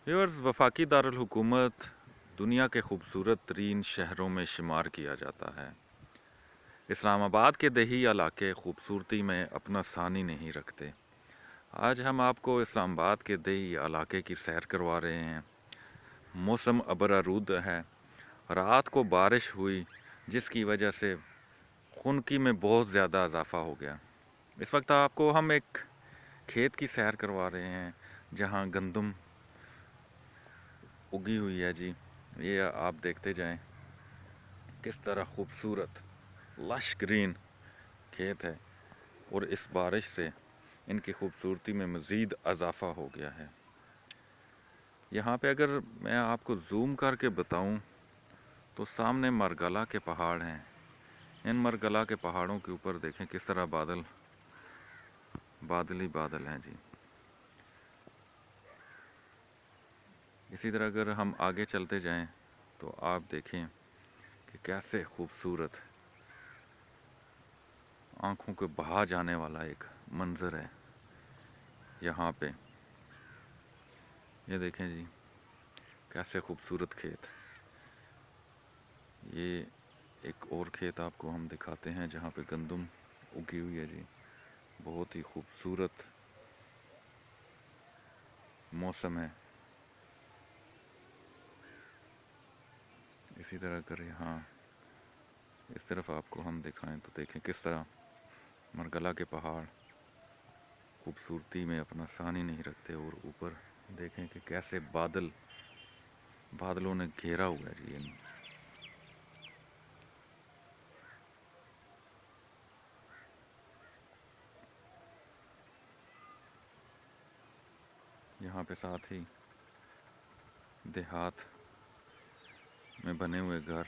Viewers, वफाकी दारुल हुकूमत दुनिया के खूबसूरत तरीन शहरों में शुमार किया जाता है। इस्लामाबाद के देही इलाके खूबसूरती में अपना सानी नहीं रखते। आज हम आपको इस्लामाबाद के देही इलाके की सैर करवा रहे हैं। मौसम अबरारूद है। रात को बारिश हुई जिसकी वजह से खुनकी में बहुत ज़्यादा इजाफा हो गया। इस वक्त आपको हम एक खेत की सैर करवा रहे हैं जहां गंदम उगी हुई है जी। ये आप देखते जाएं किस तरह खूबसूरत लश ग्रीन खेत है, और इस बारिश से इनकी खूबसूरती में मज़ीद इजाफा हो गया है। यहाँ पे अगर मैं आपको जूम करके बताऊं तो सामने मरगला के पहाड़ हैं। इन मरगला के पहाड़ों के ऊपर देखें किस तरह बादल बादल ही बादल हैं जी। इसी तरह अगर हम आगे चलते जाएं तो आप देखें कि कैसे खूबसूरत आंखों को बहा जाने वाला एक मंजर है यहाँ पे। ये देखें जी, कैसे खूबसूरत खेत। ये एक और खेत आपको हम दिखाते हैं जहाँ पे गंदम उगी हुई है जी। बहुत ही खूबसूरत मौसम है। इसी तरह अगर यहाँ इस तरफ आपको हम दिखाएं तो देखें किस तरह मरगला के पहाड़ खूबसूरती में अपना सानी नहीं रखते, और ऊपर देखें कि कैसे बादलों ने घेरा हुआ है जी इन। यहाँ पे साथ ही देहात में बने हुए घर